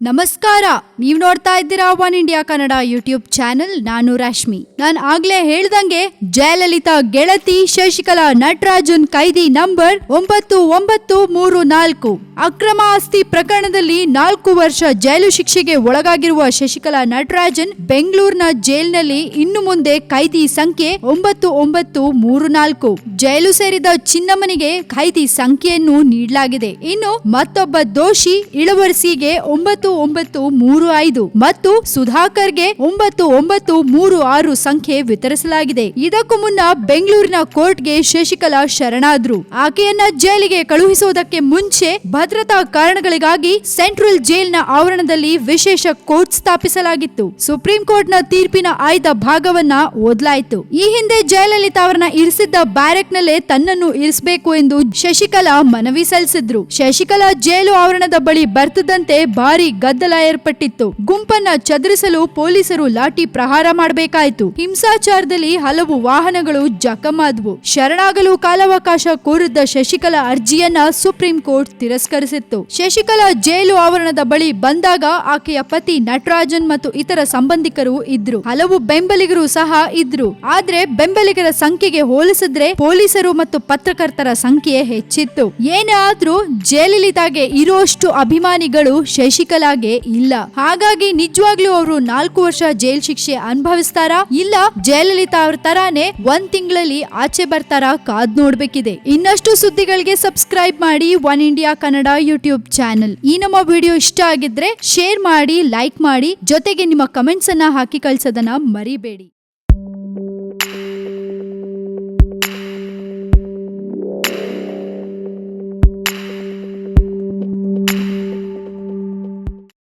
ನಮಸ್ಕಾರ, ನೀವ್ ನೋಡ್ತಾ ಇದ್ದೀರಾ one India Kannada YouTube channel. ನಾನು ರಶ್ಮಿ. ನಾನ್ ಆಗ್ಲೇ ಹೇಳ್ದಂಗೆ ಜಯಲಲಿತಾ ಗೆಳತಿ ಶಶಿಕಲಾ ನಟರಾಜನ್ ಕೈದಿ ನಂಬರ್ 9934 ಅಕ್ರಮ ಆಸ್ತಿ ಪ್ರಕರಣದಲ್ಲಿ 4 ವರ್ಷ ಜೈಲು ಶಿಕ್ಷೆಗೆ ಒಳಗಾಗಿರುವ ಶಶಿಕಲಾ ನಟರಾಜನ್ ಬೆಂಗಳೂರಿನ ಜೈಲಿನಲ್ಲಿ ಇನ್ನು ಮುಂದೆ ಕೈದಿ ಸಂಖ್ಯೆ 9934. ಜೈಲು ಸೇರಿದ ಚಿನ್ನಮ್ಮನಿಗೆ ಕೈದಿ ಸಂಖ್ಯೆಯನ್ನು ನೀಡಲಾಗಿದೆ. ಇನ್ನು ಮತ್ತೊಬ್ಬ ದೋಷಿ ಇಳವರಸಿಗೆ 9935 ಮತ್ತು ಸುಧಾಕರ್ಗೆ 9936 ಸಂಖ್ಯೆ ವಿತರಿಸಲಾಗಿದೆ. ಇದಕ್ಕೂ ಮುನ್ನ ಬೆಂಗಳೂರಿನ ಕೋರ್ಟ್ಗೆ ಶಶಿಕಲಾ ಶರಣಾದ್ರು. ಆಕೆಯನ್ನ ಜೈಲಿಗೆ ಕಳುಹಿಸುವುದಕ್ಕೆ ಮುಂಚೆ ಭದ್ರತಾ ಕಾರಣಗಳಿಗಾಗಿ ಸೆಂಟ್ರಲ್ ಜೈಲ್ನ ಆವರಣದಲ್ಲಿ ವಿಶೇಷ ಕೋರ್ಟ್ ಸ್ಥಾಪಿಸಲಾಗಿತ್ತು. ಸುಪ್ರೀಂ ಕೋರ್ಟ್ನ ತೀರ್ಪಿನ ಆಯ್ದ ಭಾಗವನ್ನ ಓದಲಾಯಿತು. ಈ ಹಿಂದೆ ಜಯಲಲಿತಾ ಅವರನ್ನ ಇರಿಸಿದ್ದ ಬ್ಯಾರೆಕ್ ನಲ್ಲೇ ತನ್ನನ್ನು ಇರಿಸಬೇಕು ಎಂದು ಶಶಿಕಲಾ ಮನವಿ ಸಲ್ಲಿಸಿದ್ರು. ಶಶಿಕಲಾ ಜೈಲು ಆವರಣದ ಬಳಿ ಬರ್ತಿದ್ದಂತೆ ಭಾರಿ ಗದ್ದಲ ಏರ್ಪಟ್ಟಿತ್ತು. ಗುಂಪನ್ನ ಚದುರಿಸಲು ಪೊಲೀಸರು ಲಾಠಿ ಪ್ರಹಾರ ಮಾಡಬೇಕಾಯಿತು. ಹಿಂಸಾಚಾರದಲ್ಲಿ ಹಲವು ವಾಹನಗಳು ಜಖಮಾದವು. ಶರಣಾಗಲು ಕಾಲಾವಕಾಶ ಕೋರಿದ್ದ ಶಶಿಕಲಾ ಅರ್ಜಿಯನ್ನ ಸುಪ್ರೀಂ ಕೋರ್ಟ್ ತಿರಸ್ಕರಿಸಿತ್ತು. ಶಶಿಕಲಾ ಜೈಲು ಆವರಣದ ಬಳಿ ಬಂದಾಗ ಆಕೆಯ ಪತಿ ನಟರಾಜನ್ ಮತ್ತು ಇತರ ಸಂಬಂಧಿಕರು ಇದ್ರು. ಹಲವು ಬೆಂಬಲಿಗರು ಸಹ ಇದ್ರು. ಆದ್ರೆ ಬೆಂಬಲಿಗರ ಸಂಖ್ಯೆಗೆ ಹೋಲಿಸಿದ್ರೆ ಪೊಲೀಸರು ಮತ್ತು ಪತ್ರಕರ್ತರ ಸಂಖ್ಯೆ ಹೆಚ್ಚಿತ್ತು. ಏನೇ ಆದ್ರೂ ಜಯಲಲಿತಾಗೆ ಇರುವಷ್ಟು ಅಭಿಮಾನಿಗಳು ಶಶಿಕಲಾಗೆ ಇಲ್ಲ. ಹಾಗಾಗಿ ನಿಜವಾಗ್ಲೂ ಅವರು 4 ವರ್ಷ ಜೈಲ್ ಶಿಕ್ಷೆ ಅನುಭವಿಸ್ತಾರಾ ಇಲ್ಲ ಜಯಲಲಿತಾ ಅವ್ರ ತರಾನೇ 1 ತಿಂಗಳಲ್ಲಿ ಆಚೆ ಬರ್ತಾರಾ ಕಾದ್ ನೋಡ್ಬೇಕಿದೆ. ಇನ್ನಷ್ಟು ಸುದ್ದಿಗಳಿಗೆ ಸಬ್ಸ್ಕ್ರೈಬ್ ಮಾಡಿ one India Kannada YouTube channel. ಈ ನಮ್ಮ ವಿಡಿಯೋ ಇಷ್ಟ ಆಗಿದ್ರೆ ಶೇರ್ ಮಾಡಿ, ಲೈಕ್ ಮಾಡಿ, ಜೊತೆಗೆ ನಿಮ್ಮ ಕಮೆಂಟ್ಸ್ ಅನ್ನ ಹಾಕಿ ಕಳ್ಸೋದನ್ನ ಮರಿಬೇಡಿ.